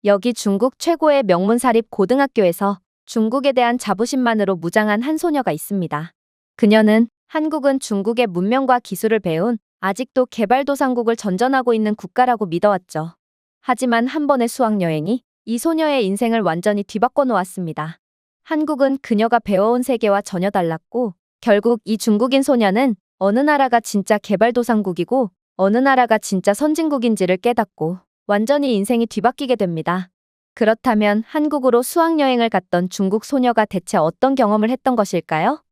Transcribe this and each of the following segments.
여기 중국 최고의 명문 사립 고등학교에서 중국에 대한 자부심만으로 무장한 한 소녀가 있습니다. 그녀는 한국은 중국의 문명과 기술을 배운 아직도 개발도상국을 전전하고 있는 국가라고 믿어왔죠. 하지만 한 번의 수학여행이 이 소녀의 인생을 완전히 뒤바꿔 놓았습니다. 한국은 그녀가 배워온 세계와 전혀 달랐고 결국 이 중국인 소녀는 어느 나라가 진짜 개발도상국이고 어느 나라가 진짜 선진국인지를 깨닫고 완전히 인생이 뒤바뀌게 됩니다. 그렇다면 한국으로 수학여행을 갔던 중국 소녀가 대체 어떤 경험을 했던 것일까요?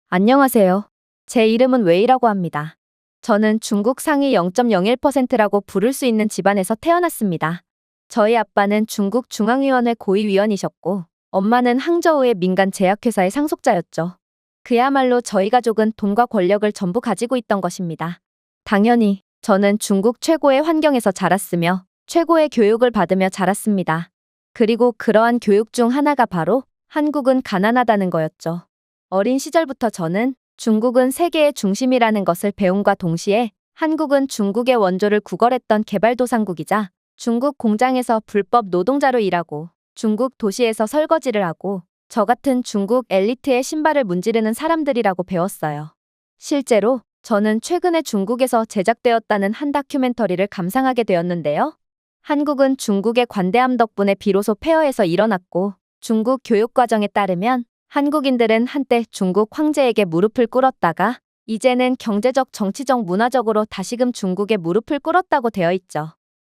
안녕하세요. 제 이름은 웨이라고 합니다. 저는 중국 상위 0.01%라고 부를 수 있는 집안에서 태어났습니다. 저희 아빠는 중국 중앙위원회 고위위원이셨고 엄마는 항저우의 민간 제약회사의 상속자였죠. 그야말로 저희 가족은 돈과 권력을 전부 가지고 있던 것입니다. 당연히 저는 중국 최고의 환경에서 자랐으며 최고의 교육을 받으며 자랐습니다. 그리고 그러한 교육 중 하나가 바로 한국은 가난하다는 거였죠. 어린 시절부터 저는 중국은 세계의 중심이라는 것을 배움과 동시에 한국은 중국의 원조를 구걸했던 개발도상국이자 중국 공장에서 불법 노동자로 일하고 중국 도시에서 설거지를 하고 저 같은 중국 엘리트의 신발을 문지르는 사람들이라고 배웠어요. 실제로 저는 최근에 중국에서 제작되었다는 한 다큐멘터리를 감상하게 되었는데요. 한국은 중국의 관대함 덕분에 비로소 폐허에서 일어났고 중국 교육과정에 따르면 한국인들은 한때 중국 황제에게 무릎을 꿇었다가 이제는 경제적, 정치적, 문화적으로 다시금 중국에 무릎을 꿇었다고 되어 있죠.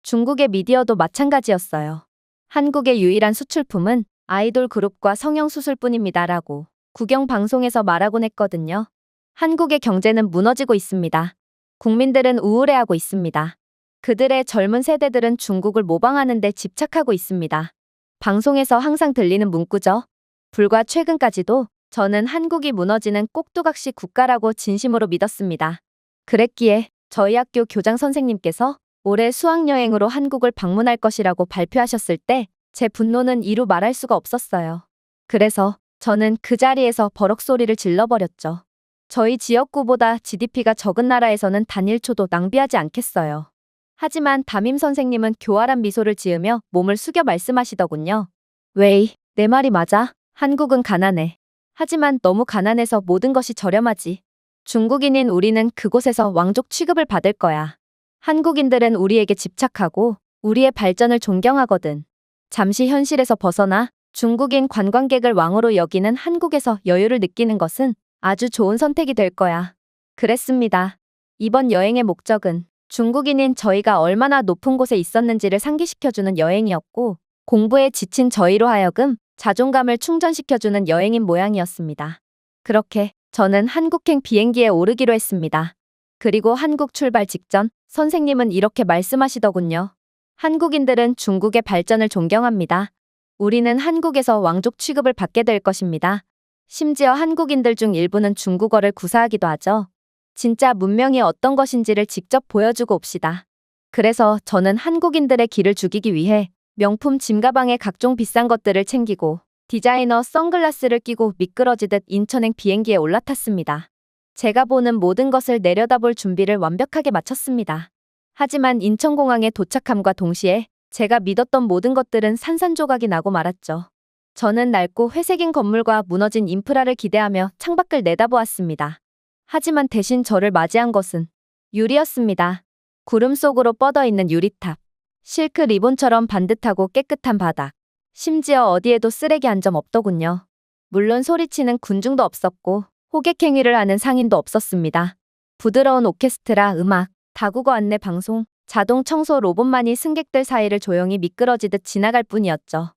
중국의 미디어도 마찬가지였어요. 한국의 유일한 수출품은 아이돌 그룹과 성형수술뿐입니다라고 국영방송에서 말하곤 했거든요. 한국의 경제는 무너지고 있습니다. 국민들은 우울해하고 있습니다. 그들의 젊은 세대들은 중국을 모방하는 데 집착하고 있습니다. 방송에서 항상 들리는 문구죠. 불과 최근까지도 저는 한국이 무너지는 꼭두각시 국가라고 진심으로 믿었습니다. 그랬기에 저희 학교 교장 선생님께서 올해 수학여행으로 한국을 방문할 것이라고 발표하셨을 때 제 분노는 이루 말할 수가 없었어요. 그래서 저는 그 자리에서 버럭 소리를 질러버렸죠. 저희 지역구보다 GDP가 적은 나라에서는 단 1초도 낭비하지 않겠어요. 하지만 담임 선생님은 교활한 미소를 지으며 몸을 숙여 말씀하시더군요. 웨이, 내 말이 맞아. 한국은 가난해. 하지만 너무 가난해서 모든 것이 저렴하지. 중국인인 우리는 그곳에서 왕족 취급을 받을 거야. 한국인들은 우리에게 집착하고 우리의 발전을 존경하거든. 잠시 현실에서 벗어나 중국인 관광객을 왕으로 여기는 한국에서 여유를 느끼는 것은 아주 좋은 선택이 될 거야. 그랬습니다. 이번 여행의 목적은 중국인인 저희가 얼마나 높은 곳에 있었는지를 상기시켜주는 여행이었고 공부에 지친 저희로 하여금 자존감을 충전시켜주는 여행인 모양이었습니다. 그렇게 저는 한국행 비행기에 오르기로 했습니다. 그리고 한국 출발 직전 선생님은 이렇게 말씀하시더군요. 한국인들은 중국의 발전을 존경합니다. 우리는 한국에서 왕족 취급을 받게 될 것입니다. 심지어 한국인들 중 일부는 중국어를 구사하기도 하죠. 진짜 문명이 어떤 것인지를 직접 보여주고 옵시다. 그래서 저는 한국인들의 기를 죽이기 위해 명품 짐가방에 각종 비싼 것들을 챙기고 디자이너 선글라스를 끼고 미끄러지듯 인천행 비행기에 올라탔습니다. 제가 보는 모든 것을 내려다볼 준비를 완벽하게 마쳤습니다. 하지만 인천공항에 도착함과 동시에 제가 믿었던 모든 것들은 산산조각이 나고 말았죠. 저는 낡고 회색인 건물과 무너진 인프라를 기대하며 창밖을 내다보았습니다. 하지만 대신 저를 맞이한 것은 유리였습니다. 구름 속으로 뻗어있는 유리탑. 실크 리본처럼 반듯하고 깨끗한 바닥. 심지어 어디에도 쓰레기 한 점 없더군요. 물론 소리치는 군중도 없었고 호객행위를 하는 상인도 없었습니다. 부드러운 오케스트라 음악, 다국어 안내 방송, 자동 청소 로봇만이 승객들 사이를 조용히 미끄러지듯 지나갈 뿐이었죠.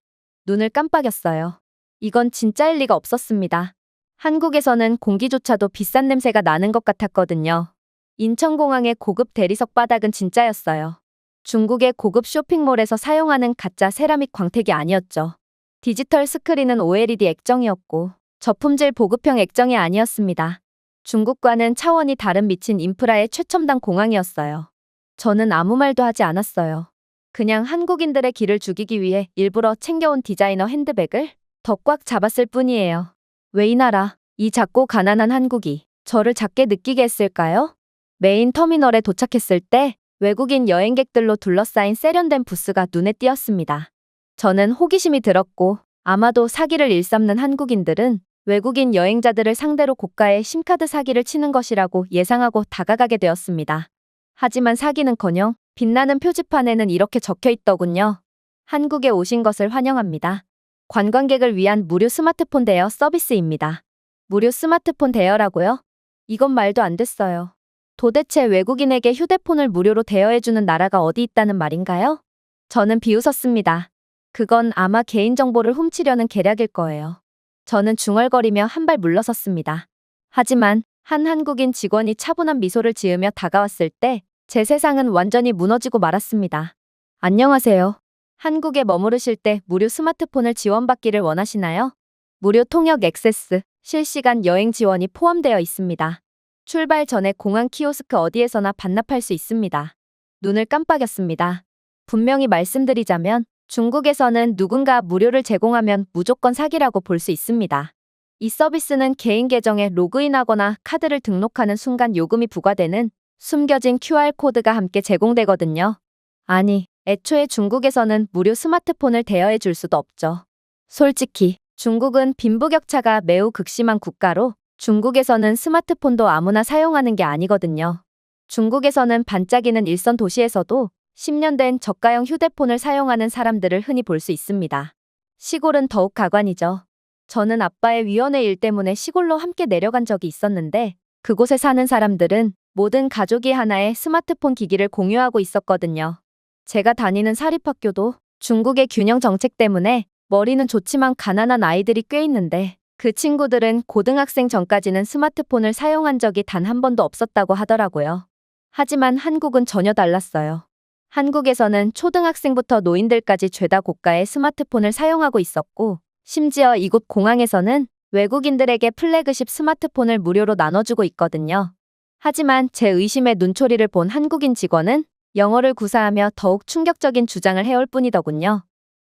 눈을 깜빡였어요. 이건 진짜일 리가 없었습니다. 한국에서는 공기조차도 비싼 냄새가 나는 것 같았거든요. 인천공항의 고급 대리석 바닥은 진짜였어요. 중국의 고급 쇼핑몰에서 사용하는 가짜 세라믹 광택이 아니었죠. 디지털 스크린은 OLED 액정이었고 저품질 보급형 액정이 아니었습니다. 중국과는 차원이 다른 미친 인프라의 최첨단 공항이었어요. 저는 아무 말도 하지 않았어요. 그냥 한국인들의 기를 죽이기 위해 일부러 챙겨온 디자이너 핸드백을 더 꽉 잡았을 뿐이에요. 왜 이 나라, 이 작고 가난한 한국이 저를 작게 느끼게 했을까요? 메인 터미널에 도착했을 때 외국인 여행객들로 둘러싸인 세련된 부스가 눈에 띄었습니다. 저는 호기심이 들었고 아마도 사기를 일삼는 한국인들은 외국인 여행자들을 상대로 고가의 심카드 사기를 치는 것이라고 예상하고 다가가게 되었습니다. 하지만 사기는커녕 빛나는 표지판에는 이렇게 적혀 있더군요. 한국에 오신 것을 환영합니다. 관광객을 위한 무료 스마트폰 대여 서비스입니다. 무료 스마트폰 대여라고요? 이건 말도 안 됐어요. 도대체 외국인에게 휴대폰을 무료로 대여해주는 나라가 어디 있다는 말인가요? 저는 비웃었습니다. 그건 아마 개인정보를 훔치려는 계략일 거예요. 저는 중얼거리며 한 발 물러섰습니다. 하지만 한 한국인 직원이 차분한 미소를 지으며 다가왔을 때 제 세상은 완전히 무너지고 말았습니다. 안녕하세요. 한국에 머무르실 때 무료 스마트폰을 지원받기를 원하시나요? 무료 통역 액세스, 실시간 여행 지원이 포함되어 있습니다. 출발 전에 공항 키오스크 어디에서나 반납할 수 있습니다. 눈을 깜빡였습니다. 분명히 말씀드리자면 중국에서는 누군가 무료를 제공하면 무조건 사기라고 볼 수 있습니다. 이 서비스는 개인 계정에 로그인하거나 카드를 등록하는 순간 요금이 부과되는 숨겨진 QR코드가 함께 제공되거든요. 아니, 애초에 중국에서는 무료 스마트폰을 대여해 줄 수도 없죠. 솔직히 중국은 빈부격차가 매우 극심한 국가로 중국에서는 스마트폰도 아무나 사용하는 게 아니거든요. 중국에서는 반짝이는 일선 도시에서도 10년 된 저가형 휴대폰을 사용하는 사람들을 흔히 볼 수 있습니다. 시골은 더욱 가관이죠. 저는 아빠의 위원회 일 때문에 시골로 함께 내려간 적이 있었는데 그곳에 사는 사람들은 모든 가족이 하나의 스마트폰 기기를 공유하고 있었거든요. 제가 다니는 사립학교도 중국의 균형 정책 때문에 머리는 좋지만 가난한 아이들이 꽤 있는데 그 친구들은 고등학생 전까지는 스마트폰을 사용한 적이 단 한 번도 없었다고 하더라고요. 하지만 한국은 전혀 달랐어요. 한국에서는 초등학생부터 노인들까지 죄다 고가의 스마트폰을 사용하고 있었고 심지어 이곳 공항에서는 외국인들에게 플래그십 스마트폰을 무료로 나눠주고 있거든요. 하지만 제 의심의 눈초리를 본 한국인 직원은 영어를 구사하며 더욱 충격적인 주장을 해올 뿐이더군요.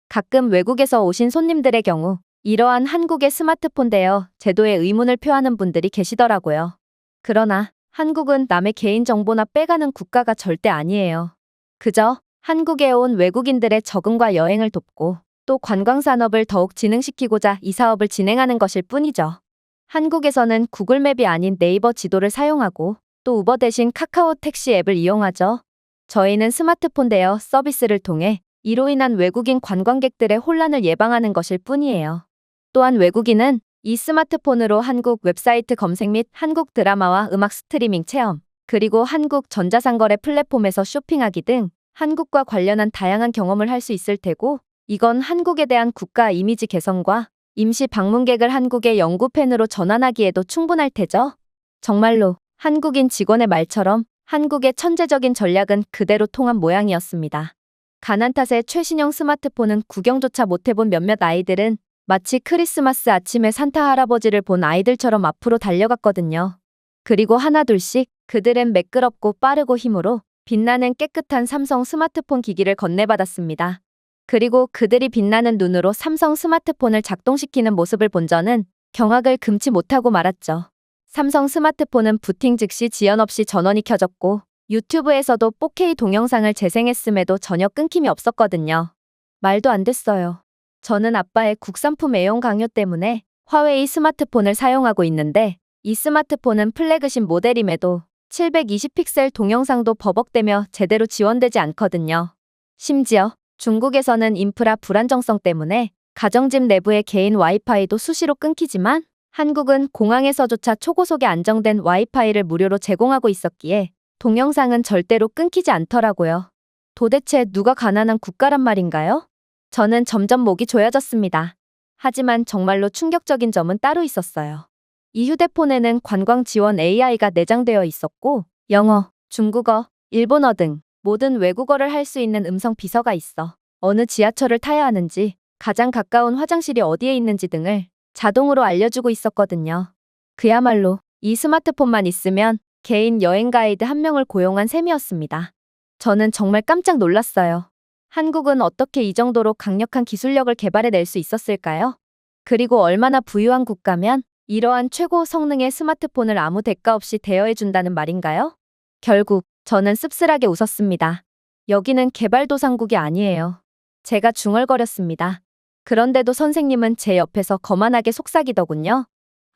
가끔 외국에서 오신 손님들의 경우 이러한 한국의 스마트폰 대여 제도에 의문을 표하는 분들이 계시더라고요. 그러나 한국은 남의 개인정보나 빼가는 국가가 절대 아니에요. 그저 한국에 온 외국인들의 적응과 여행을 돕고 또 관광산업을 더욱 진흥시키고자 이 사업을 진행하는 것일 뿐이죠. 한국에서는 구글맵이 아닌 네이버 지도를 사용하고 또 우버 대신 카카오 택시 앱을 이용하죠. 저희는 스마트폰 대여 서비스를 통해 이로 인한 외국인 관광객들의 혼란을 예방하는 것일 뿐이에요. 또한 외국인은 이 스마트폰으로 한국 웹사이트 검색 및 한국 드라마와 음악 스트리밍 체험, 그리고 한국 전자상거래 플랫폼에서 쇼핑하기 등 한국과 관련한 다양한 경험을 할 수 있을 테고 이건 한국에 대한 국가 이미지 개선과 임시 방문객을 한국의 영구 팬으로 전환하기에도 충분할 테죠. 정말로 한국인 직원의 말처럼 한국의 천재적인 전략은 그대로 통한 모양이었습니다. 가난 탓에 최신형 스마트폰은 구경조차 못해본 몇몇 아이들은 마치 크리스마스 아침에 산타 할아버지를 본 아이들처럼 앞으로 달려갔거든요. 그리고 하나둘씩 그들은 매끄럽고 빠르고 힘으로 빛나는 깨끗한 삼성 스마트폰 기기를 건네받았습니다. 그리고 그들이 빛나는 눈으로 삼성 스마트폰을 작동시키는 모습을 본 저는 경악을 금치 못하고 말았죠. 삼성 스마트폰은 부팅 즉시 지연 없이 전원이 켜졌고 유튜브에서도 4K 동영상을 재생했음에도 전혀 끊김이 없었거든요. 말도 안 됐어요. 저는 아빠의 국산품 애용 강요 때문에 화웨이 스마트폰을 사용하고 있는데 이 스마트폰은 플래그십 모델임에도 720픽셀 동영상도 버벅대며 제대로 지원되지 않거든요. 심지어 중국에서는 인프라 불안정성 때문에 가정집 내부의 개인 와이파이도 수시로 끊기지만 한국은 공항에서조차 초고속에 안정된 와이파이를 무료로 제공하고 있었기에 동영상은 절대로 끊기지 않더라고요. 도대체 누가 가난한 국가란 말인가요? 저는 점점 목이 조여졌습니다. 하지만 정말로 충격적인 점은 따로 있었어요. 이 휴대폰에는 관광 지원 AI가 내장되어 있었고 영어, 중국어, 일본어 등 모든 외국어를 할 수 있는 음성 비서가 있어 어느 지하철을 타야 하는지, 가장 가까운 화장실이 어디에 있는지 등을 자동으로 알려주고 있었거든요. 그야말로 이 스마트폰만 있으면 개인 여행 가이드 한 명을 고용한 셈이었습니다. 저는 정말 깜짝 놀랐어요. 한국은 어떻게 이 정도로 강력한 기술력을 개발해낼 수 있었을까요? 그리고 얼마나 부유한 국가면 이러한 최고 성능의 스마트폰을 아무 대가 없이 대여해준다는 말인가요? 결국 저는 씁쓸하게 웃었습니다. 여기는 개발도상국이 아니에요. 제가 중얼거렸습니다. 그런데도 선생님은 제 옆에서 거만하게 속삭이더군요.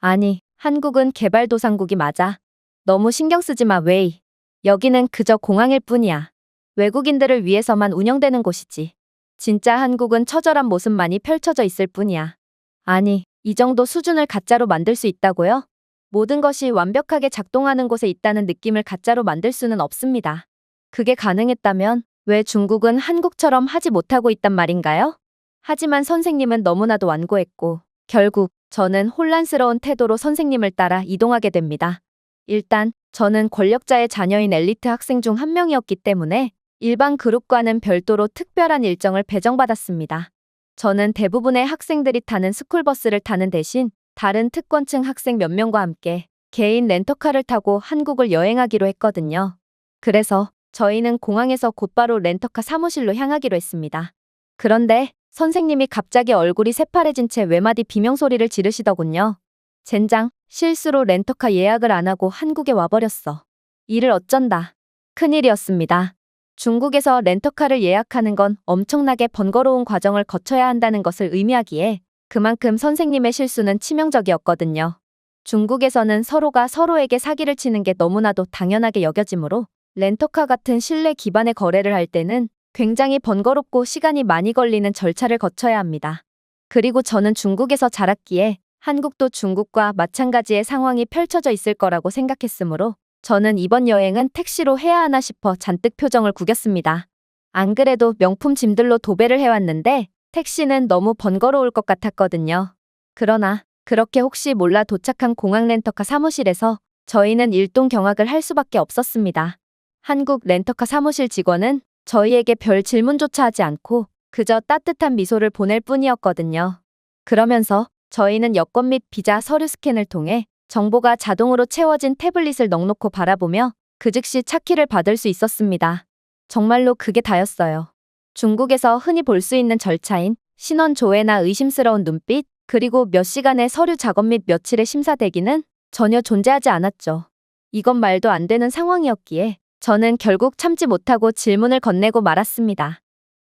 아니, 한국은 개발도상국이 맞아. 너무 신경 쓰지 마, 웨이. 여기는 그저 공항일 뿐이야. 외국인들을 위해서만 운영되는 곳이지. 진짜 한국은 처절한 모습만이 펼쳐져 있을 뿐이야. 아니, 이 정도 수준을 가짜로 만들 수 있다고요? 모든 것이 완벽하게 작동하는 곳에 있다는 느낌을 가짜로 만들 수는 없습니다. 그게 가능했다면 왜 중국은 한국처럼 하지 못하고 있단 말인가요? 하지만 선생님은 너무나도 완고했고 결국 저는 혼란스러운 태도로 선생님을 따라 이동하게 됩니다. 일단 저는 권력자의 자녀인 엘리트 학생 중 한 명이었기 때문에 일반 그룹과는 별도로 특별한 일정을 배정받았습니다. 저는 대부분의 학생들이 타는 스쿨버스를 타는 대신 다른 특권층 학생 몇 명과 함께 개인 렌터카를 타고 한국을 여행하기로 했거든요. 그래서 저희는 공항에서 곧바로 렌터카 사무실로 향하기로 했습니다. 그런데 선생님이 갑자기 얼굴이 새파래진 채 외마디 비명소리를 지르시더군요. 젠장, 실수로 렌터카 예약을 안 하고 한국에 와버렸어. 이를 어쩐다. 큰일이었습니다. 중국에서 렌터카를 예약하는 건 엄청나게 번거로운 과정을 거쳐야 한다는 것을 의미하기에 그만큼 선생님의 실수는 치명적이었거든요. 중국에서는 서로가 서로에게 사기를 치는 게 너무나도 당연하게 여겨지므로 렌터카 같은 신뢰 기반의 거래를 할 때는 굉장히 번거롭고 시간이 많이 걸리는 절차를 거쳐야 합니다. 그리고 저는 중국에서 자랐기에 한국도 중국과 마찬가지의 상황이 펼쳐져 있을 거라고 생각했으므로 저는 이번 여행은 택시로 해야 하나 싶어 잔뜩 표정을 구겼습니다. 안 그래도 명품 짐들로 도배를 해왔는데 택시는 너무 번거로울 것 같았거든요. 그러나 그렇게 혹시 몰라 도착한 공항 렌터카 사무실에서 저희는 일동경악을 할 수밖에 없었습니다. 한국 렌터카 사무실 직원은 저희에게 별 질문조차 하지 않고 그저 따뜻한 미소를 보낼 뿐이었거든요. 그러면서 저희는 여권 및 비자 서류 스캔을 통해 정보가 자동으로 채워진 태블릿을 넉놓고 바라보며 그 즉시 차키를 받을 수 있었습니다. 정말로 그게 다였어요. 중국에서 흔히 볼 수 있는 절차인 신원 조회나 의심스러운 눈빛, 그리고 몇 시간의 서류 작업 및 며칠의 심사 대기는 전혀 존재하지 않았죠. 이건 말도 안 되는 상황이었기에 저는 결국 참지 못하고 질문을 건네고 말았습니다.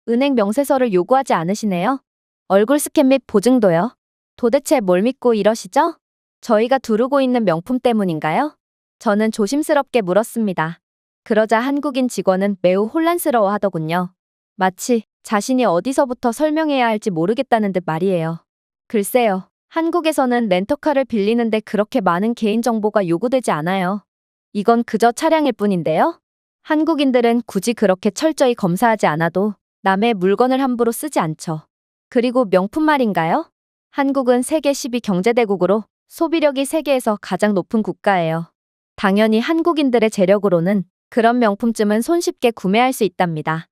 은행 명세서를 요구하지 않으시네요? 얼굴 스캔 및 보증도요? 도대체 뭘 믿고 이러시죠? 저희가 두르고 있는 명품 때문인가요? 저는 조심스럽게 물었습니다. 그러자 한국인 직원은 매우 혼란스러워 하더군요. 마치 자신이 어디서부터 설명해야 할지 모르겠다는 듯 말이에요. 글쎄요. 한국에서는 렌터카를 빌리는데 그렇게 많은 개인정보가 요구되지 않아요. 이건 그저 차량일 뿐인데요. 한국인들은 굳이 그렇게 철저히 검사하지 않아도 남의 물건을 함부로 쓰지 않죠. 그리고 명품 말인가요? 한국은 세계 10위 경제대국으로 소비력이 세계에서 가장 높은 국가예요. 당연히 한국인들의 재력으로는 그런 명품쯤은 손쉽게 구매할 수 있답니다.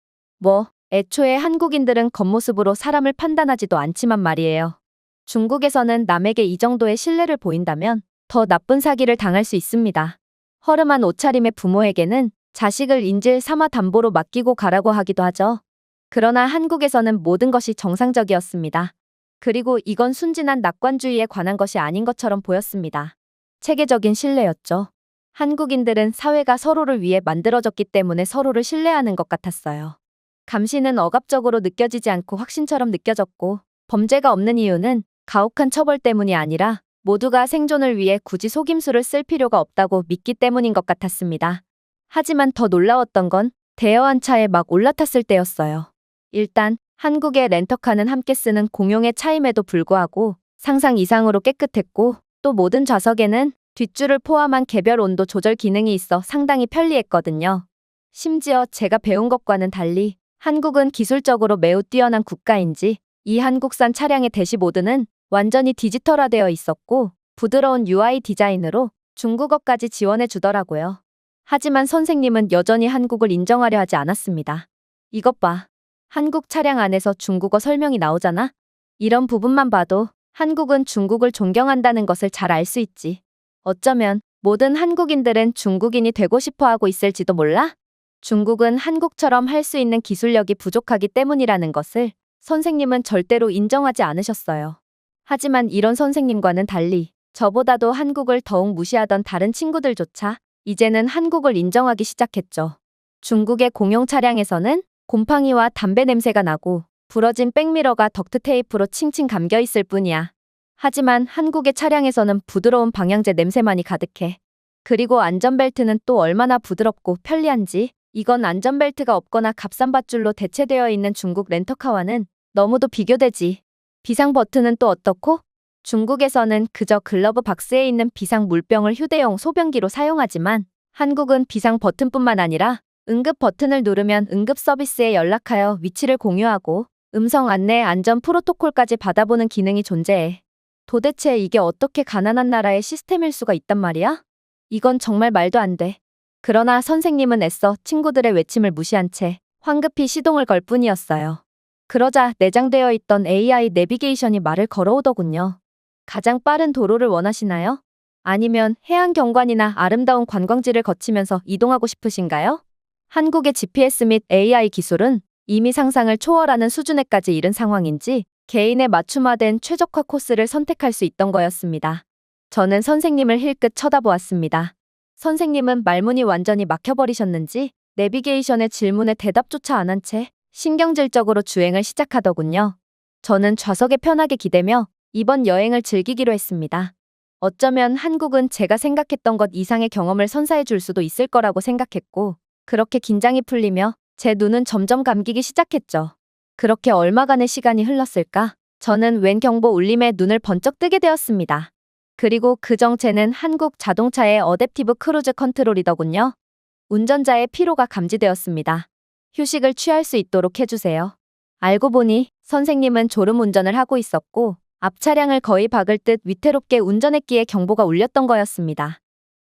애초에 한국인들은 겉모습으로 사람을 판단하지도 않지만 말이에요. 중국에서는 남에게 이 정도의 신뢰를 보인다면 더 나쁜 사기를 당할 수 있습니다. 허름한 옷차림의 부모에게는 자식을 인질 삼아 담보로 맡기고 가라고 하기도 하죠. 그러나 한국에서는 모든 것이 정상적이었습니다. 그리고 이건 순진한 낙관주의에 관한 것이 아닌 것처럼 보였습니다. 체계적인 신뢰였죠. 한국인들은 사회가 서로를 위해 만들어졌기 때문에 서로를 신뢰하는 것 같았어요. 감시는 억압적으로 느껴지지 않고 확신처럼 느껴졌고 범죄가 없는 이유는 가혹한 처벌 때문이 아니라 모두가 생존을 위해 굳이 속임수를 쓸 필요가 없다고 믿기 때문인 것 같았습니다. 하지만 더 놀라웠던 건 대여한 차에 막 올라탔을 때였어요. 일단 한국의 렌터카는 함께 쓰는 공용의 차임에도 불구하고 상상 이상으로 깨끗했고 또 모든 좌석에는 뒷줄을 포함한 개별 온도 조절 기능이 있어 상당히 편리했거든요. 심지어 제가 배운 것과는 달리 한국은 기술적으로 매우 뛰어난 국가인지 이 한국산 차량의 대시보드는 완전히 디지털화되어 있었고 부드러운 UI 디자인으로 중국어까지 지원해 주더라고요. 하지만 선생님은 여전히 한국을 인정하려 하지 않았습니다. 이것 봐. 한국 차량 안에서 중국어 설명이 나오잖아? 이런 부분만 봐도 한국은 중국을 존경한다는 것을 잘 알 수 있지. 어쩌면 모든 한국인들은 중국인이 되고 싶어 하고 있을지도 몰라? 중국은 한국처럼 할 수 있는 기술력이 부족하기 때문이라는 것을 선생님은 절대로 인정하지 않으셨어요. 하지만 이런 선생님과는 달리 저보다도 한국을 더욱 무시하던 다른 친구들조차 이제는 한국을 인정하기 시작했죠. 중국의 공용 차량에서는 곰팡이와 담배 냄새가 나고 부러진 백미러가 덕트 테이프로 칭칭 감겨 있을 뿐이야. 하지만 한국의 차량에서는 부드러운 방향제 냄새만이 가득해. 그리고 안전벨트는 또 얼마나 부드럽고 편리한지. 이건 안전벨트가 없거나 값싼 밧줄로 대체되어 있는 중국 렌터카와는 너무도 비교되지. 비상 버튼은 또 어떻고? 중국에서는 그저 글러브 박스에 있는 비상 물병을 휴대용 소변기로 사용하지만 한국은 비상 버튼뿐만 아니라 응급 버튼을 누르면 응급 서비스에 연락하여 위치를 공유하고 음성 안내 안전 프로토콜까지 받아보는 기능이 존재해. 도대체 이게 어떻게 가난한 나라의 시스템일 수가 있단 말이야? 이건 정말 말도 안 돼. 그러나 선생님은 애써 친구들의 외침을 무시한 채 황급히 시동을 걸 뿐이었어요. 그러자 내장되어 있던 AI 내비게이션이 말을 걸어오더군요. 가장 빠른 도로를 원하시나요? 아니면 해안 경관이나 아름다운 관광지를 거치면서 이동하고 싶으신가요? 한국의 GPS 및 AI 기술은 이미 상상을 초월하는 수준에까지 이른 상황인지 개인에 맞춤화된 최적화 코스를 선택할 수 있던 거였습니다. 저는 선생님을 힐끗 쳐다보았습니다. 선생님은 말문이 완전히 막혀버리셨는지 내비게이션의 질문에 대답조차 안 한 채 신경질적으로 주행을 시작하더군요. 저는 좌석에 편하게 기대며 이번 여행을 즐기기로 했습니다. 어쩌면 한국은 제가 생각했던 것 이상의 경험을 선사해 줄 수도 있을 거라고 생각했고, 그렇게 긴장이 풀리며 제 눈은 점점 감기기 시작했죠. 그렇게 얼마간의 시간이 흘렀을까? 저는 웬 경보 울림에 눈을 번쩍 뜨게 되었습니다. 그리고 그 정체는 한국 자동차의 어댑티브 크루즈 컨트롤이더군요. 운전자의 피로가 감지되었습니다. 휴식을 취할 수 있도록 해주세요. 알고 보니 선생님은 졸음 운전을 하고 있었고 앞 차량을 거의 박을 듯 위태롭게 운전했기에 경보가 울렸던 거였습니다.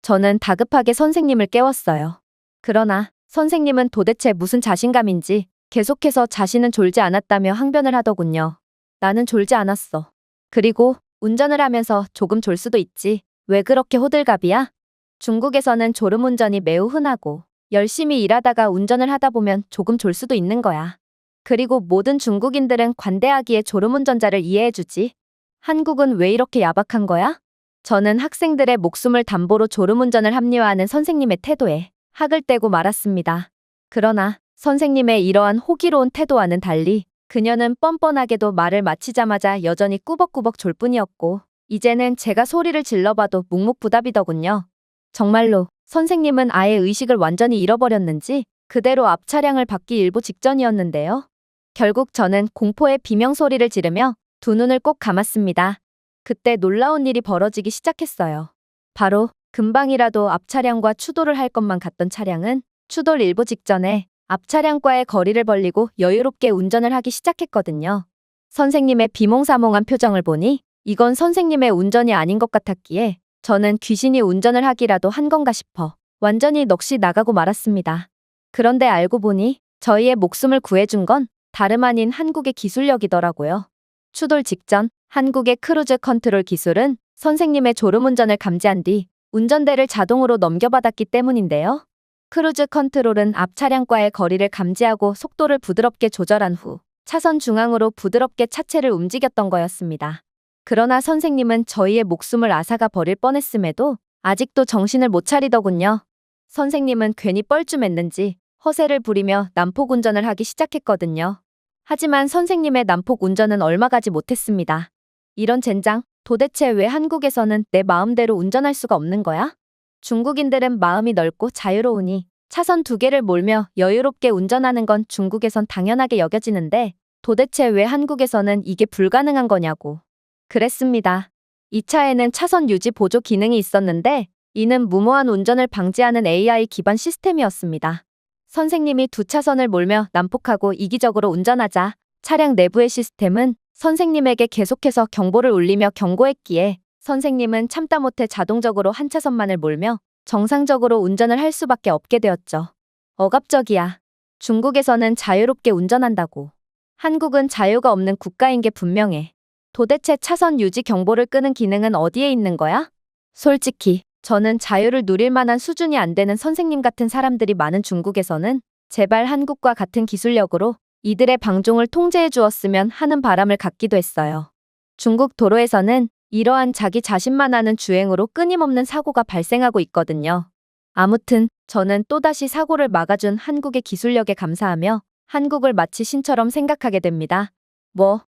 저는 다급하게 선생님을 깨웠어요. 그러나 선생님은 도대체 무슨 자신감인지 계속해서 자신은 졸지 않았다며 항변을 하더군요. 나는 졸지 않았어. 그리고 운전을 하면서 조금 졸 수도 있지. 왜 그렇게 호들갑이야? 중국에서는 졸음운전이 매우 흔하고 열심히 일하다가 운전을 하다 보면 조금 졸 수도 있는 거야. 그리고 모든 중국인들은 관대하기에 졸음운전자를 이해해주지. 한국은 왜 이렇게 야박한 거야? 저는 학생들의 목숨을 담보로 졸음운전을 합리화하는 선생님의 태도에 학을 떼고 말았습니다. 그러나 선생님의 이러한 호기로운 태도와는 달리 그녀는 뻔뻔하게도 말을 마치자마자 여전히 꾸벅꾸벅 졸 뿐이었고 이제는 제가 소리를 질러봐도 묵묵부답이더군요. 정말로 선생님은 아예 의식을 완전히 잃어버렸는지 그대로 앞 차량을 받기 일보 직전이었는데요. 결국 저는 공포의 비명소리를 지르며 두 눈을 꼭 감았습니다. 그때 놀라운 일이 벌어지기 시작했어요. 바로 금방이라도 앞 차량과 추돌을 할 것만 같던 차량은 추돌 일보 직전에 앞 차량과의 거리를 벌리고 여유롭게 운전을 하기 시작했거든요. 선생님의 비몽사몽한 표정을 보니 이건 선생님의 운전이 아닌 것 같았기에 저는 귀신이 운전을 하기라도 한 건가 싶어 완전히 넋이 나가고 말았습니다. 그런데 알고 보니 저희의 목숨을 구해준 건 다름 아닌 한국의 기술력이더라고요. 추돌 직전 한국의 크루즈 컨트롤 기술은 선생님의 졸음운전을 감지한 뒤 운전대를 자동으로 넘겨받았기 때문인데요. 크루즈 컨트롤은 앞 차량과의 거리를 감지하고 속도를 부드럽게 조절한 후 차선 중앙으로 부드럽게 차체를 움직였던 거였습니다. 그러나 선생님은 저희의 목숨을 앗아가 버릴 뻔했음에도 아직도 정신을 못 차리더군요. 선생님은 괜히 뻘쭘했는지 허세를 부리며 난폭 운전을 하기 시작했거든요. 하지만 선생님의 난폭 운전은 얼마 가지 못했습니다. 이런 젠장, 도대체 왜 한국에서는 내 마음대로 운전할 수가 없는 거야? 중국인들은 마음이 넓고 자유로우니 차선 두 개를 몰며 여유롭게 운전하는 건 중국에선 당연하게 여겨지는데 도대체 왜 한국에서는 이게 불가능한 거냐고. 그랬습니다. 이 차에는 차선 유지 보조 기능이 있었는데 이는 무모한 운전을 방지하는 AI 기반 시스템이었습니다. 선생님이 두 차선을 몰며 난폭하고 이기적으로 운전하자 차량 내부의 시스템은 선생님에게 계속해서 경보를 울리며 경고했기에 선생님은 참다 못해 자동적으로 한 차선만을 몰며 정상적으로 운전을 할 수밖에 없게 되었죠. 억압적이야. 중국에서는 자유롭게 운전한다고. 한국은 자유가 없는 국가인 게 분명해. 도대체 차선 유지 경보를 끄는 기능은 어디에 있는 거야? 솔직히 저는 자유를 누릴 만한 수준이 안 되는 선생님 같은 사람들이 많은 중국에서는 제발 한국과 같은 기술력으로 이들의 방종을 통제해 주었으면 하는 바람을 갖기도 했어요. 중국 도로에서는 이러한 자기 자신만 아는 주행으로 끊임없는 사고가 발생하고 있거든요. 아무튼 저는 또다시 사고를 막아준 한국의 기술력에 감사하며 한국을 마치 신처럼 생각하게 됩니다.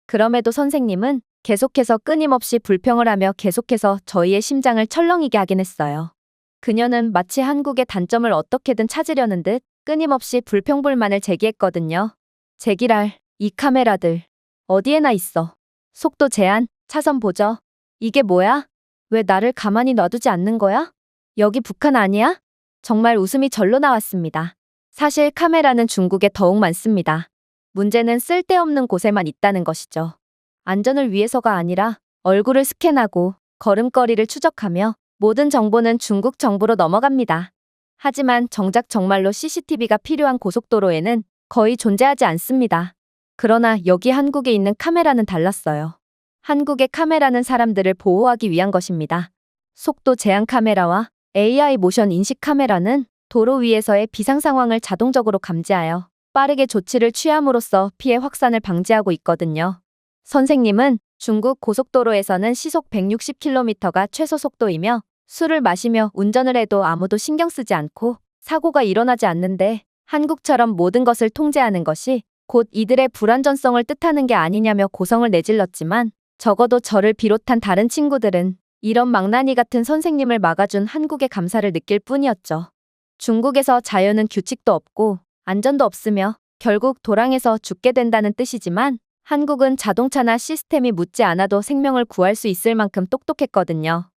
그럼에도 선생님은 계속해서 끊임없이 불평을 하며 계속해서 저희의 심장을 철렁이게 하긴 했어요. 그녀는 마치 한국의 단점을 어떻게든 찾으려는 듯 끊임없이 불평불만을 제기했거든요. 제기랄, 이 카메라들. 어디에나 있어. 속도 제한, 차선 보저. 이게 뭐야? 왜 나를 가만히 놔두지 않는 거야? 여기 북한 아니야? 정말 웃음이 절로 나왔습니다. 사실 카메라는 중국에 더욱 많습니다. 문제는 쓸데없는 곳에만 있다는 것이죠. 안전을 위해서가 아니라 얼굴을 스캔하고 걸음걸이를 추적하며 모든 정보는 중국 정부로 넘어갑니다. 하지만 정작 정말로 CCTV가 필요한 고속도로에는 거의 존재하지 않습니다. 그러나 여기 한국에 있는 카메라는 달랐어요. 한국의 카메라는 사람들을 보호하기 위한 것입니다. 속도 제한 카메라와 AI 모션 인식 카메라는 도로 위에서의 비상 상황을 자동적으로 감지하여 빠르게 조치를 취함으로써 피해 확산을 방지하고 있거든요. 선생님은 중국 고속도로에서는 시속 160km가 최소 속도이며 술을 마시며 운전을 해도 아무도 신경 쓰지 않고 사고가 일어나지 않는데 한국처럼 모든 것을 통제하는 것이 곧 이들의 불안전성을 뜻하는 게 아니냐며 고성을 내질렀지만 적어도 저를 비롯한 다른 친구들은 이런 망나니 같은 선생님을 막아준 한국의 감사를 느낄 뿐이었죠. 중국에서 자유는 규칙도 없고 안전도 없으며 결국 도랑에서 죽게 된다는 뜻이지만 한국은 자동차나 시스템이 묻지 않아도 생명을 구할 수 있을 만큼 똑똑했거든요.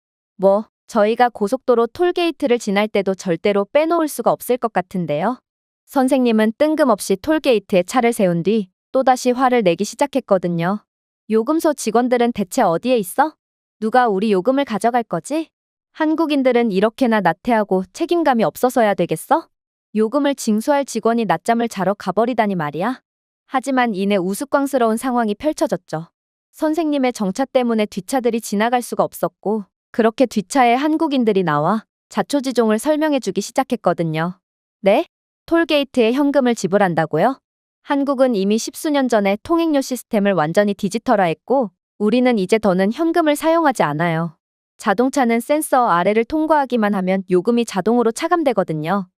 저희가 고속도로 톨게이트를 지날 때도 절대로 빼놓을 수가 없을 것 같은데요. 선생님은 뜬금없이 톨게이트에 차를 세운 뒤 또다시 화를 내기 시작했거든요. 요금소 직원들은 대체 어디에 있어? 누가 우리 요금을 가져갈 거지? 한국인들은 이렇게나 나태하고 책임감이 없어서야 되겠어? 요금을 징수할 직원이 낮잠을 자러 가버리다니 말이야. 하지만 이내 우스꽝스러운 상황이 펼쳐졌죠. 선생님의 정차 때문에 뒷차들이 지나갈 수가 없었고 그렇게 뒷차에 한국인들이 나와 자초지종을 설명해주기 시작했거든요. 네? 톨게이트에 현금을 지불한다고요? 한국은 이미 10수년 전에 통행료 시스템을 완전히 디지털화했고 우리는 이제 더는 현금을 사용하지 않아요. 자동차는 센서 아래를 통과하기만 하면 요금이 자동으로 차감되거든요.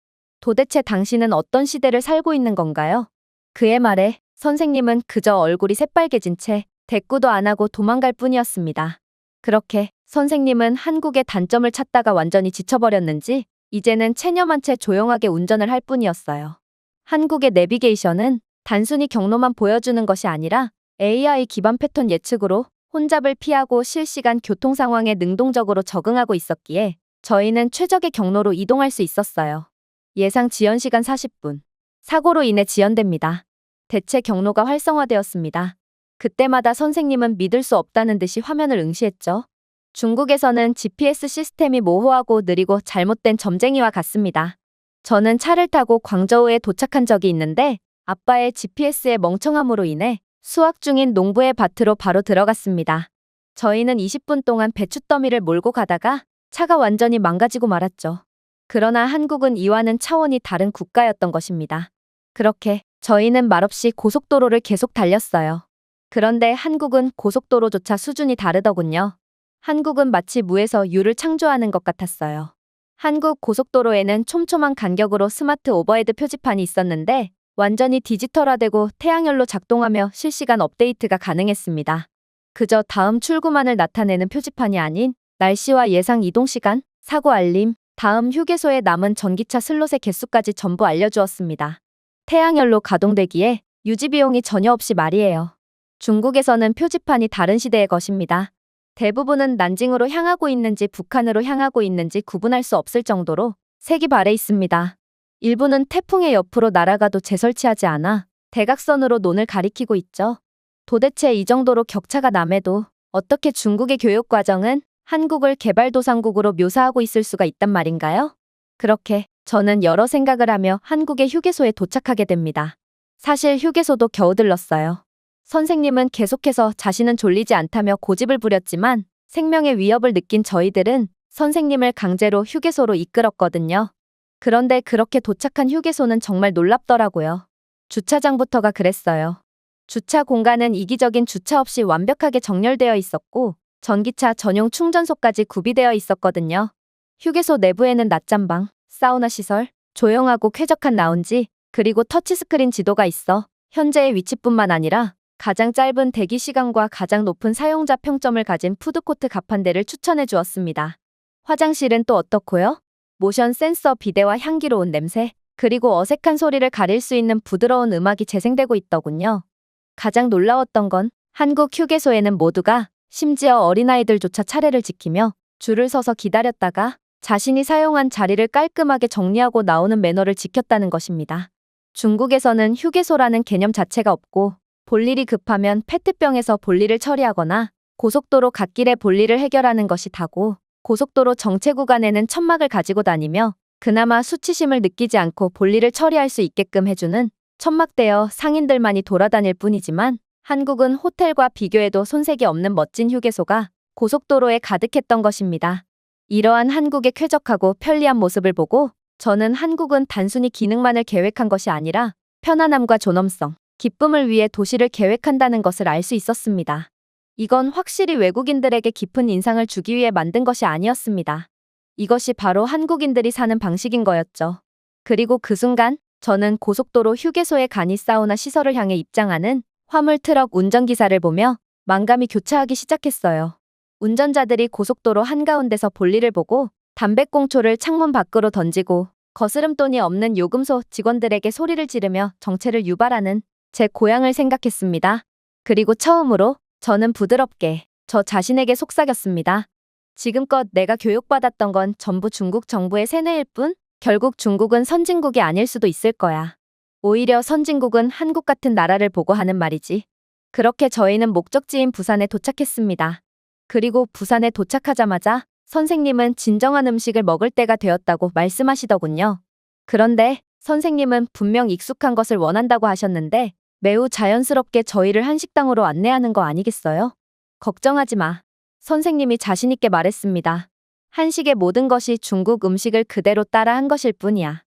도대체 당신은 어떤 시대를 살고 있는 건가요? 그의 말에 선생님은 그저 얼굴이 새빨개진 채 대꾸도 안 하고 도망갈 뿐이었습니다. 그렇게 선생님은 한국의 단점을 찾다가 완전히 지쳐버렸는지 이제는 체념한 채 조용하게 운전을 할 뿐이었어요. 한국의 내비게이션은 단순히 경로만 보여주는 것이 아니라 AI 기반 패턴 예측으로 혼잡을 피하고 실시간 교통 상황에 능동적으로 적응하고 있었기에 저희는 최적의 경로로 이동할 수 있었어요. 예상 지연 시간 40분. 사고로 인해 지연됩니다. 대체 경로가 활성화되었습니다. 그때마다 선생님은 믿을 수 없다는 듯이 화면을 응시했죠. 중국에서는 GPS 시스템이 모호하고 느리고 잘못된 점쟁이와 같습니다. 저는 차를 타고 광저우에 도착한 적이 있는데 아빠의 GPS의 멍청함으로 인해 수확 중인 농부의 밭으로 바로 들어갔습니다. 저희는 20분 동안 배추더미를 몰고 가다가 차가 완전히 망가지고 말았죠. 그러나 한국은 이와는 차원이 다른 국가였던 것입니다. 그렇게 저희는 말없이 고속도로를 계속 달렸어요. 그런데 한국은 고속도로조차 수준이 다르더군요. 한국은 마치 무에서 유를 창조하는 것 같았어요. 한국 고속도로에는 촘촘한 간격으로 스마트 오버헤드 표지판이 있었는데 완전히 디지털화되고 태양열로 작동하며 실시간 업데이트가 가능했습니다. 그저 다음 출구만을 나타내는 표지판이 아닌 날씨와 예상 이동 시간, 사고 알림, 다음 휴게소에 남은 전기차 슬롯의 개수까지 전부 알려주었습니다. 태양열로 가동되기에 유지 비용이 전혀 없이 말이에요. 중국에서는 표지판이 다른 시대의 것입니다. 대부분은 난징으로 향하고 있는지 북한으로 향하고 있는지 구분할 수 없을 정도로 색이 발해 있습니다. 일부는 태풍의 옆으로 날아가도 재설치하지 않아 대각선으로 논을 가리키고 있죠. 도대체 이 정도로 격차가 남에도 어떻게 중국의 교육과정은 한국을 개발도상국으로 묘사하고 있을 수가 있단 말인가요? 그렇게 저는 여러 생각을 하며 한국의 휴게소에 도착하게 됩니다. 사실 휴게소도 겨우 들렀어요. 선생님은 계속해서 자신은 졸리지 않다며 고집을 부렸지만 생명의 위협을 느낀 저희들은 선생님을 강제로 휴게소로 이끌었거든요. 그런데 그렇게 도착한 휴게소는 정말 놀랍더라고요. 주차장부터가 그랬어요. 주차 공간은 이기적인 주차 없이 완벽하게 정렬되어 있었고 전기차 전용 충전소까지 구비되어 있었거든요. 휴게소 내부에는 낮잠방, 사우나 시설, 조용하고 쾌적한 라운지, 그리고 터치스크린 지도가 있어 현재의 위치뿐만 아니라 가장 짧은 대기 시간과 가장 높은 사용자 평점을 가진 푸드코트 가판대를 추천해 주었습니다. 화장실은 또 어떻고요? 모션 센서 비데와 향기로운 냄새, 그리고 어색한 소리를 가릴 수 있는 부드러운 음악이 재생되고 있더군요. 가장 놀라웠던 건 한국 휴게소에는 모두가 심지어 어린아이들조차 차례를 지키며 줄을 서서 기다렸다가 자신이 사용한 자리를 깔끔하게 정리하고 나오는 매너를 지켰다는 것입니다. 중국에서는 휴게소라는 개념 자체가 없고 볼일이 급하면 페트병에서 볼일을 처리하거나 고속도로 갓길에 볼일을 해결하는 것이 다고 고속도로 정체 구간에는 천막을 가지고 다니며 그나마 수치심을 느끼지 않고 볼일을 처리할 수 있게끔 해주는 천막대여 상인들만이 돌아다닐 뿐이지만 한국은 호텔과 비교해도 손색이 없는 멋진 휴게소가 고속도로에 가득했던 것입니다. 이러한 한국의 쾌적하고 편리한 모습을 보고 저는 한국은 단순히 기능만을 계획한 것이 아니라 편안함과 존엄성, 기쁨을 위해 도시를 계획한다는 것을 알 수 있었습니다. 이건 확실히 외국인들에게 깊은 인상을 주기 위해 만든 것이 아니었습니다. 이것이 바로 한국인들이 사는 방식인 거였죠. 그리고 그 순간 저는 고속도로 휴게소의 간이 사우나 시설을 향해 입장하는 화물 트럭 운전기사를 보며 만감이 교차하기 시작했어요. 운전자들이 고속도로 한가운데서 볼일을 보고 담배꽁초를 창문 밖으로 던지고 거스름돈이 없는 요금소 직원들에게 소리를 지르며 정체를 유발하는 제 고향을 생각했습니다. 그리고 처음으로 저는 부드럽게 저 자신에게 속삭였습니다. 지금껏 내가 교육받았던 건 전부 중국 정부의 세뇌일 뿐 결국 중국은 선진국이 아닐 수도 있을 거야. 오히려 선진국은 한국 같은 나라를 보고 하는 말이지. 그렇게 저희는 목적지인 부산에 도착했습니다. 그리고 부산에 도착하자마자 선생님은 진정한 음식을 먹을 때가 되었다고 말씀하시더군요. 그런데 선생님은 분명 익숙한 것을 원한다고 하셨는데 매우 자연스럽게 저희를 한식당으로 안내하는 거 아니겠어요? 걱정하지 마. 선생님이 자신있게 말했습니다. 한식의 모든 것이 중국 음식을 그대로 따라한 것일 뿐이야.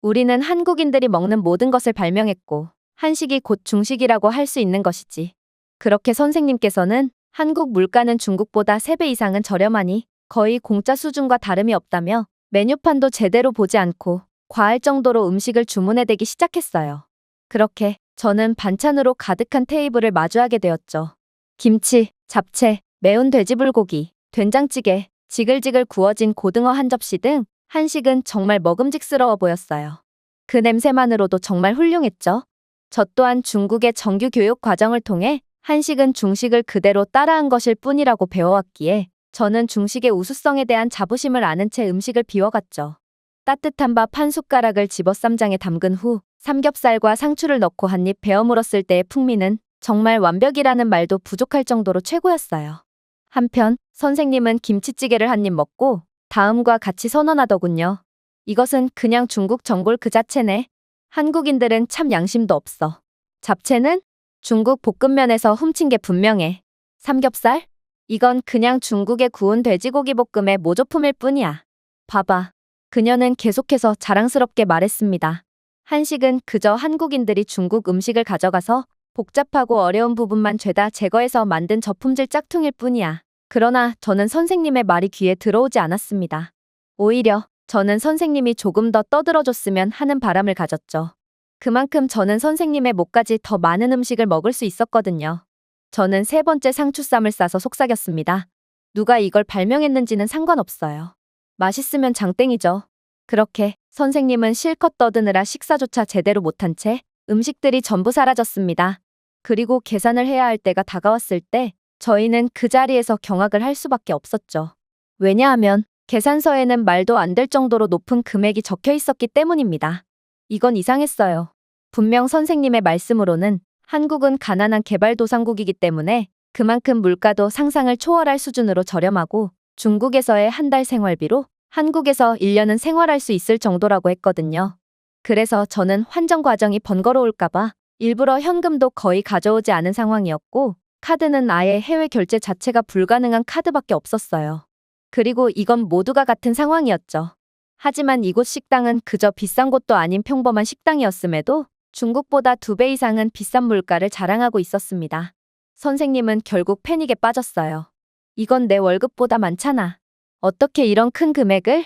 우리는 한국인들이 먹는 모든 것을 발명했고 한식이 곧 중식이라고 할 수 있는 것이지. 그렇게 선생님께서는 한국 물가는 중국보다 3배 이상은 저렴하니 거의 공짜 수준과 다름이 없다며 메뉴판도 제대로 보지 않고 과할 정도로 음식을 주문해대기 시작했어요. 그렇게 저는 반찬으로 가득한 테이블을 마주하게 되었죠. 김치, 잡채, 매운 돼지불고기, 된장찌개, 지글지글 구워진 고등어 한 접시 등 한식은 정말 먹음직스러워 보였어요. 그 냄새만으로도 정말 훌륭했죠. 저 또한 중국의 정규 교육 과정을 통해 한식은 중식을 그대로 따라한 것일 뿐이라고 배워왔기에 저는 중식의 우수성에 대한 자부심을 아는 채 음식을 비워갔죠. 따뜻한 밥 한 숟가락을 집어 쌈장에 담근 후 삼겹살과 상추를 넣고 한 입 베어 물었을 때의 풍미는 정말 완벽이라는 말도 부족할 정도로 최고였어요. 한편 선생님은 김치찌개를 한 입 먹고 다음과 같이 선언하더군요. 이것은 그냥 중국 전골 그 자체네. 한국인들은 참 양심도 없어. 잡채는 중국 볶음면에서 훔친 게 분명해. 삼겹살? 이건 그냥 중국의 구운 돼지고기 볶음의 모조품일 뿐이야. 봐봐. 그녀는 계속해서 자랑스럽게 말했습니다. 한식은 그저 한국인들이 중국 음식을 가져가서 복잡하고 어려운 부분만 죄다 제거해서 만든 저품질 짝퉁일 뿐이야. 그러나 저는 선생님의 말이 귀에 들어오지 않았습니다. 오히려 저는 선생님이 조금 더 떠들어줬으면 하는 바람을 가졌죠. 그만큼 저는 선생님의 목까지 더 많은 음식을 먹을 수 있었거든요. 저는 3번째 상추쌈을 싸서 속삭였습니다. 누가 이걸 발명했는지는 상관없어요. 맛있으면 장땡이죠. 그렇게 선생님은 실컷 떠드느라 식사조차 제대로 못한 채 음식들이 전부 사라졌습니다. 그리고 계산을 해야 할 때가 다가왔을 때 저희는 그 자리에서 경악을 할 수밖에 없었죠. 왜냐하면 계산서에는 말도 안 될 정도로 높은 금액이 적혀 있었기 때문입니다. 이건 이상했어요. 분명 선생님의 말씀으로는 한국은 가난한 개발도상국이기 때문에 그만큼 물가도 상상을 초월할 수준으로 저렴하고 중국에서의 한 달 생활비로 한국에서 1년은 생활할 수 있을 정도라고 했거든요. 그래서 저는 환전 과정이 번거로울까봐 일부러 현금도 거의 가져오지 않은 상황이었고 카드는 아예 해외 결제 자체가 불가능한 카드밖에 없었어요. 그리고 이건 모두가 같은 상황이었죠. 하지만 이곳 식당은 그저 비싼 곳도 아닌 평범한 식당이었음에도 중국보다 2배 이상은 비싼 물가를 자랑하고 있었습니다. 선생님은 결국 패닉에 빠졌어요. 이건 내 월급보다 많잖아. 어떻게 이런 큰 금액을?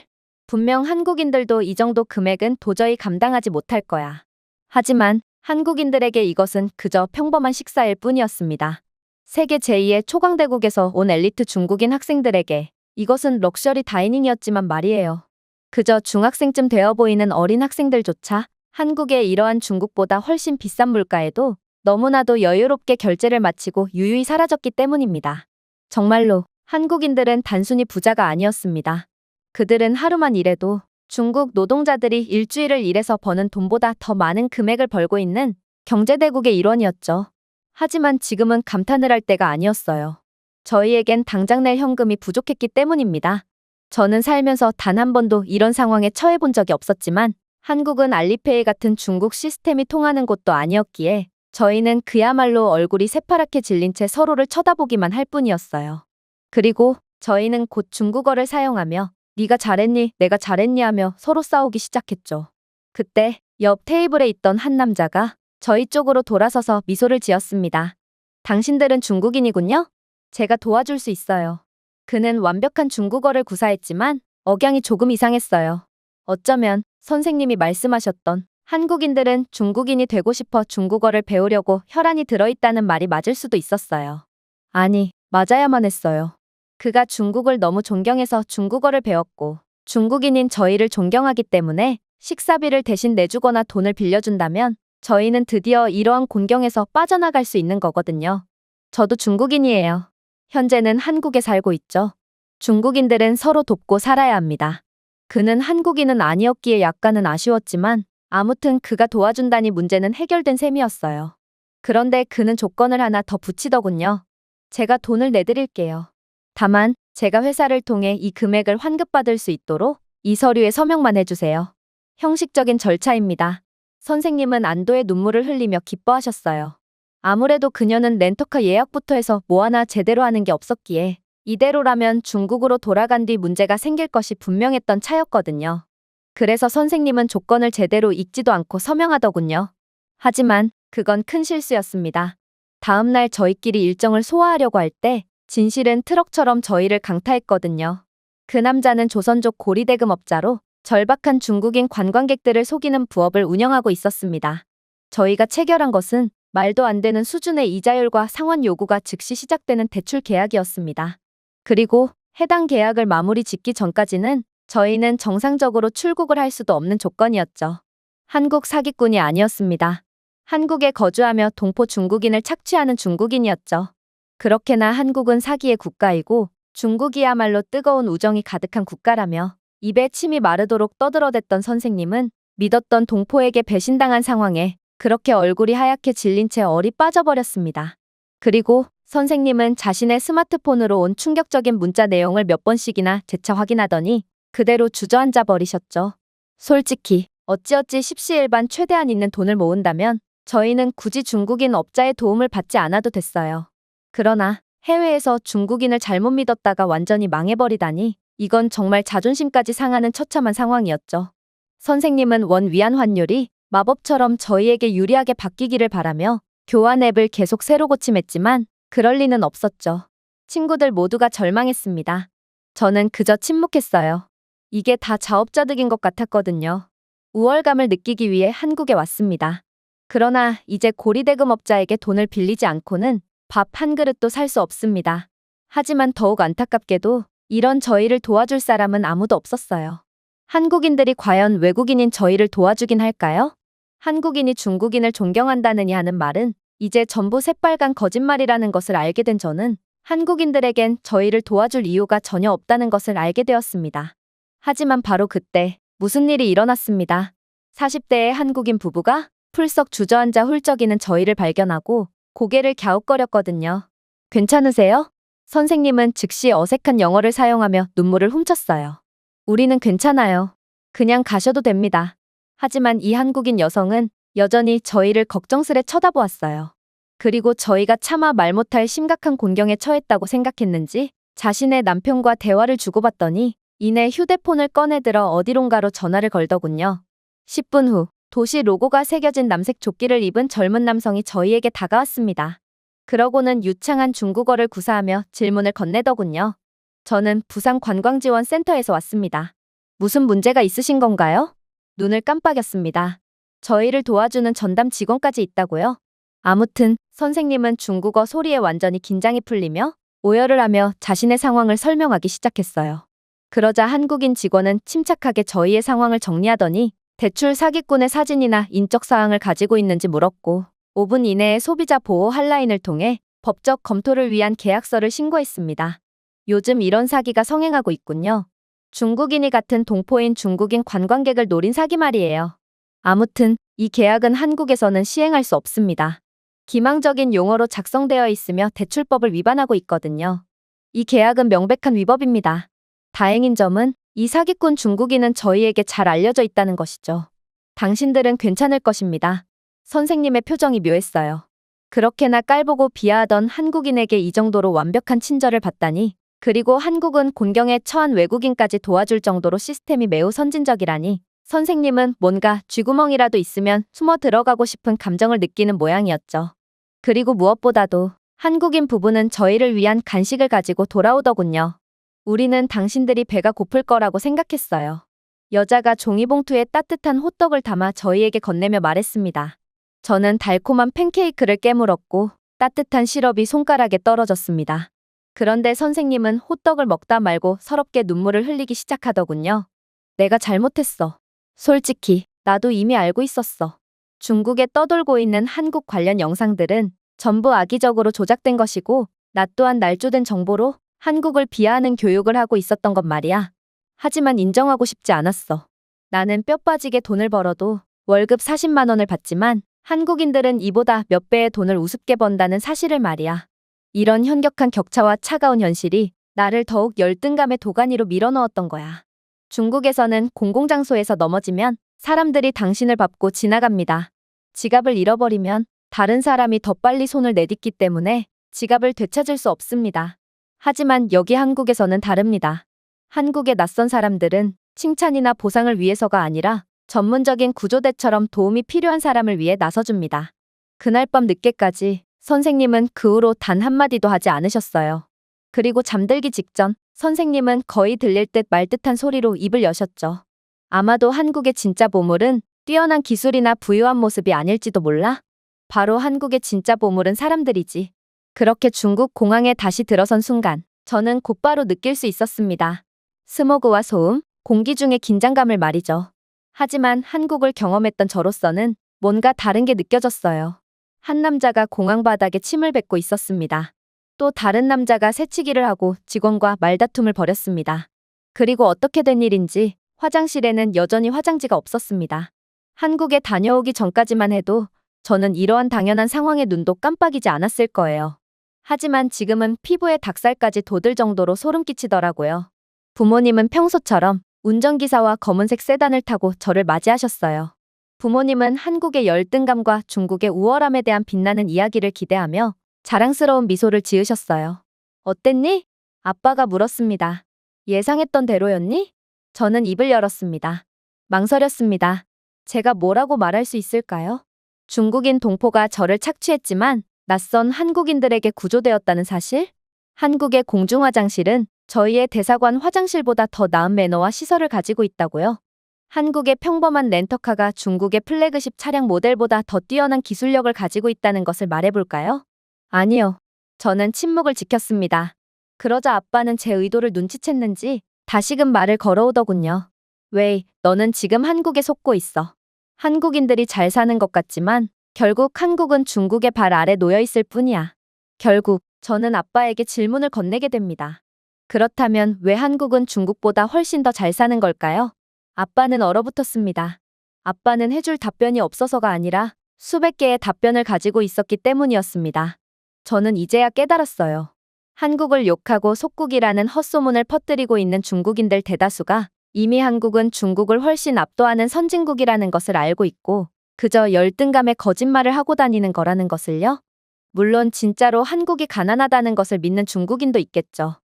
분명 한국인들도 이 정도 금액은 도저히 감당하지 못할 거야. 하지만 한국인들에게 이것은 그저 평범한 식사일 뿐이었습니다. 세계 제2의 초강대국에서 온 엘리트 중국인 학생들에게 이것은 럭셔리 다이닝이었지만 말이에요. 그저 중학생쯤 되어 보이는 어린 학생들조차 한국의 이러한 중국보다 훨씬 비싼 물가에도 너무나도 여유롭게 결제를 마치고 유유히 사라졌기 때문입니다. 정말로 한국인들은 단순히 부자가 아니었습니다. 그들은 하루만 일해도 중국 노동자들이 일주일을 일해서 버는 돈보다 더 많은 금액을 벌고 있는 경제대국의 일원이었죠. 하지만 지금은 감탄을 할 때가 아니었어요. 저희에겐 당장 낼 현금이 부족했기 때문입니다. 저는 살면서 단 한 번도 이런 상황에 처해 본 적이 없었지만 한국은 알리페이 같은 중국 시스템이 통하는 곳도 아니었기에 저희는 그야말로 얼굴이 새파랗게 질린 채 서로를 쳐다보기만 할 뿐이었어요. 그리고 저희는 곧 중국어를 사용하며 네가 잘했니, 내가 잘했니 하며 서로 싸우기 시작했죠. 그때 옆 테이블에 있던 한 남자가 저희 쪽으로 돌아서서 미소를 지었습니다. 당신들은 중국인이군요? 제가 도와줄 수 있어요. 그는 완벽한 중국어를 구사했지만 억양이 조금 이상했어요. 어쩌면 선생님이 말씀하셨던 한국인들은 중국인이 되고 싶어 중국어를 배우려고 혈안이 들어있다는 말이 맞을 수도 있었어요. 아니, 맞아야만 했어요. 그가 중국을 너무 존경해서 중국어를 배웠고 중국인인 저희를 존경하기 때문에 식사비를 대신 내주거나 돈을 빌려준다면 저희는 드디어 이러한 곤경에서 빠져나갈 수 있는 거거든요. 저도 중국인이에요. 현재는 한국에 살고 있죠. 중국인들은 서로 돕고 살아야 합니다. 그는 한국인은 아니었기에 약간은 아쉬웠지만 아무튼 그가 도와준다니 문제는 해결된 셈이었어요. 그런데 그는 조건을 하나 더 붙이더군요. 제가 돈을 내드릴게요. 다만 제가 회사를 통해 이 금액을 환급받을 수 있도록 이 서류에 서명만 해주세요. 형식적인 절차입니다. 선생님은 안도의 눈물을 흘리며 기뻐하셨어요. 아무래도 그녀는 렌터카 예약부터 해서 뭐 하나 제대로 하는 게 없었기에 이대로라면 중국으로 돌아간 뒤 문제가 생길 것이 분명했던 차였거든요. 그래서 선생님은 조건을 제대로 읽지도 않고 서명하더군요. 하지만 그건 큰 실수였습니다. 다음 날 저희끼리 일정을 소화하려고 할 때 진실은 트럭처럼 저희를 강타했거든요. 그 남자는 조선족 고리대금업자로 절박한 중국인 관광객들을 속이는 부업을 운영하고 있었습니다. 저희가 체결한 것은 말도 안 되는 수준의 이자율과 상환 요구가 즉시 시작되는 대출 계약이었습니다. 그리고 해당 계약을 마무리 짓기 전까지는 저희는 정상적으로 출국을 할 수도 없는 조건이었죠. 한국 사기꾼이 아니었습니다. 한국에 거주하며 동포 중국인을 착취하는 중국인이었죠. 그렇게나 한국은 사기의 국가이고 중국이야말로 뜨거운 우정이 가득한 국가라며 입에 침이 마르도록 떠들어댔던 선생님은 믿었던 동포에게 배신당한 상황에 그렇게 얼굴이 하얗게 질린 채 얼이 빠져버렸습니다. 그리고 선생님은 자신의 스마트폰으로 온 충격적인 문자 내용을 몇 번씩이나 재차 확인하더니 그대로 주저앉아 버리셨죠. 솔직히 어찌어찌 십시일반 최대한 있는 돈을 모은다면 저희는 굳이 중국인 업자의 도움을 받지 않아도 됐어요. 그러나 해외에서 중국인을 잘못 믿었다가 완전히 망해버리다니 이건 정말 자존심까지 상하는 처참한 상황이었죠. 선생님은 원 위안 환율이 마법처럼 저희에게 유리하게 바뀌기를 바라며 교환 앱을 계속 새로 고침했지만 그럴 리는 없었죠. 친구들 모두가 절망했습니다. 저는 그저 침묵했어요. 이게 다 자업자득인 것 같았거든요. 우월감을 느끼기 위해 한국에 왔습니다. 그러나 이제 고리대금업자에게 돈을 빌리지 않고는 밥 한 그릇도 살 수 없습니다. 하지만 더욱 안타깝게도 이런 저희를 도와줄 사람은 아무도 없었어요. 한국인들이 과연 외국인인 저희를 도와주긴 할까요? 한국인이 중국인을 존경한다느니 하는 말은 이제 전부 새빨간 거짓말이라는 것을 알게 된 저는 한국인들에겐 저희를 도와줄 이유가 전혀 없다는 것을 알게 되었습니다. 하지만 바로 그때 무슨 일이 일어났습니다. 40대의 한국인 부부가 풀썩 주저앉아 훌쩍이는 저희를 발견하고 고개를 갸웃거렸거든요. 괜찮으세요? 선생님은 즉시 어색한 영어를 사용하며 눈물을 훔쳤어요. 우리는 괜찮아요. 그냥 가셔도 됩니다. 하지만 이 한국인 여성은 여전히 저희를 걱정스레 쳐다보았어요. 그리고 저희가 차마 말 못할 심각한 곤경에 처했다고 생각했는지 자신의 남편과 대화를 주고받더니 이내 휴대폰을 꺼내들어 어디론가로 전화를 걸더군요. 10분 후 도시 로고가 새겨진 남색 조끼를 입은 젊은 남성이 저희에게 다가왔습니다. 그러고는 유창한 중국어를 구사하며 질문을 건네더군요. 저는 부산관광지원센터에서 왔습니다. 무슨 문제가 있으신 건가요? 눈을 깜빡였습니다. 저희를 도와주는 전담 직원까지 있다고요? 아무튼 선생님은 중국어 소리에 완전히 긴장이 풀리며 오열을 하며 자신의 상황을 설명하기 시작했어요. 그러자 한국인 직원은 침착하게 저희의 상황을 정리하더니 대출 사기꾼의 사진이나 인적 사항을 가지고 있는지 물었고 5분 이내에 소비자 보호 핫라인을 통해 법적 검토를 위한 계약서를 신고했습니다. 요즘 이런 사기가 성행하고 있군요. 중국인이 같은 동포인 중국인 관광객을 노린 사기 말이에요. 아무튼 이 계약은 한국에서는 시행할 수 없습니다. 기망적인 용어로 작성되어 있으며 대출법을 위반하고 있거든요. 이 계약은 명백한 위법입니다. 다행인 점은 이 사기꾼 중국인은 저희에게 잘 알려져 있다는 것이죠. 당신들은 괜찮을 것입니다. 선생님의 표정이 묘했어요. 그렇게나 깔보고 비하하던 한국인에게 이 정도로 완벽한 친절을 받다니, 그리고 한국은 곤경에 처한 외국인까지 도와줄 정도로 시스템이 매우 선진적이라니, 선생님은 뭔가 쥐구멍이라도 있으면 숨어 들어가고 싶은 감정을 느끼는 모양이었죠. 그리고 무엇보다도 한국인 부부는 저희를 위한 간식을 가지고 돌아오더군요. 우리는 당신들이 배가 고플 거라고 생각했어요. 여자가 종이봉투에 따뜻한 호떡을 담아 저희에게 건네며 말했습니다. 저는 달콤한 팬케이크를 깨물었고 따뜻한 시럽이 손가락에 떨어졌습니다. 그런데 선생님은 호떡을 먹다 말고 서럽게 눈물을 흘리기 시작하더군요. 내가 잘못했어. 솔직히 나도 이미 알고 있었어. 중국에 떠돌고 있는 한국 관련 영상들은 전부 악의적으로 조작된 것이고 나 또한 날조된 정보로 한국을 비하하는 교육을 하고 있었던 것 말이야. 하지만 인정하고 싶지 않았어. 나는 뼈 빠지게 돈을 벌어도 월급 40만 원을 받지만 한국인들은 이보다 몇 배의 돈을 우습게 번다는 사실을 말이야. 이런 현격한 격차와 차가운 현실이 나를 더욱 열등감의 도가니로 밀어넣었던 거야. 중국에서는 공공장소에서 넘어지면 사람들이 당신을 밟고 지나갑니다. 지갑을 잃어버리면 다른 사람이 더 빨리 손을 내딛기 때문에 지갑을 되찾을 수 없습니다. 하지만 여기 한국에서는 다릅니다. 한국의 낯선 사람들은 칭찬이나 보상을 위해서가 아니라 전문적인 구조대처럼 도움이 필요한 사람을 위해 나서줍니다. 그날 밤 늦게까지 선생님은 그 후로 단 한마디도 하지 않으셨어요. 그리고 잠들기 직전 선생님은 거의 들릴 듯 말 듯한 소리로 입을 여셨죠. 아마도 한국의 진짜 보물은 뛰어난 기술이나 부유한 모습이 아닐지도 몰라. 바로 한국의 진짜 보물은 사람들이지. 그렇게 중국 공항에 다시 들어선 순간 저는 곧바로 느낄 수 있었습니다. 스모그와 소음, 공기 중의 긴장감을 말이죠. 하지만 한국을 경험했던 저로서는 뭔가 다른 게 느껴졌어요. 한 남자가 공항 바닥에 침을 뱉고 있었습니다. 또 다른 남자가 새치기를 하고 직원과 말다툼을 벌였습니다. 그리고 어떻게 된 일인지 화장실에는 여전히 화장지가 없었습니다. 한국에 다녀오기 전까지만 해도 저는 이러한 당연한 상황에 눈도 깜빡이지 않았을 거예요. 하지만 지금은 피부에 닭살까지 돋을 정도로 소름 끼치더라고요. 부모님은 평소처럼 운전기사와 검은색 세단을 타고 저를 맞이하셨어요. 부모님은 한국의 열등감과 중국의 우월함에 대한 빛나는 이야기를 기대하며 자랑스러운 미소를 지으셨어요. 어땠니? 아빠가 물었습니다. 예상했던 대로였니? 저는 입을 열었습니다. 망설였습니다. 제가 뭐라고 말할 수 있을까요? 중국인 동포가 저를 착취했지만 낯선 한국인들에게 구조되었다는 사실? 한국의 공중화장실은 저희의 대사관 화장실보다 더 나은 매너와 시설을 가지고 있다고요? 한국의 평범한 렌터카가 중국의 플래그십 차량 모델보다 더 뛰어난 기술력을 가지고 있다는 것을 말해볼까요? 아니요. 저는 침묵을 지켰습니다. 그러자 아빠는 제 의도를 눈치챘는지 다시금 말을 걸어오더군요. 웨이, 너는 지금 한국에 속고 있어. 한국인들이 잘 사는 것 같지만 결국 한국은 중국의 발 아래 놓여 있을 뿐이야. 결국 저는 아빠에게 질문을 건네게 됩니다. 그렇다면 왜 한국은 중국보다 훨씬 더 잘 사는 걸까요? 아빠는 얼어붙었습니다. 아빠는 해줄 답변이 없어서가 아니라 수백 개의 답변을 가지고 있었기 때문이었습니다. 저는 이제야 깨달았어요. 한국을 욕하고 속국이라는 헛소문을 퍼뜨리고 있는 중국인들 대다수가 이미 한국은 중국을 훨씬 압도하는 선진국이라는 것을 알고 있고 그저 열등감에 거짓말을 하고 다니는 거라는 것을요. 물론 진짜로 한국이 가난하다는 것을 믿는 중국인도 있겠죠.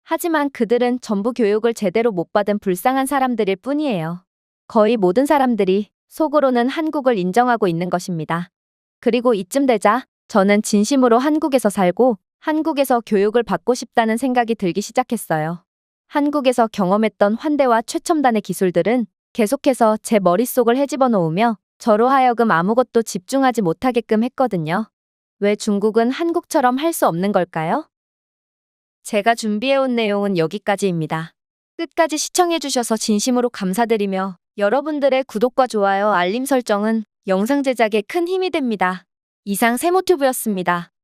하지만 그들은 전부 교육을 제대로 못 받은 불쌍한 사람들일 뿐이에요. 거의 모든 사람들이 속으로는 한국을 인정하고 있는 것입니다. 그리고 이쯤 되자 저는 진심으로 한국에서 살고 한국에서 교육을 받고 싶다는 생각이 들기 시작했어요. 한국에서 경험했던 환대와 최첨단의 기술들은 계속해서 제 머릿속을 헤집어 놓으며 저로 하여금 아무것도 집중하지 못하게끔 했거든요. 왜 중국은 한국처럼 할 수 없는 걸까요? 제가 준비해온 내용은 여기까지입니다. 끝까지 시청해주셔서 진심으로 감사드리며 여러분들의 구독과 좋아요, 알림 설정은 영상 제작에 큰 힘이 됩니다. 이상 세모튜브였습니다.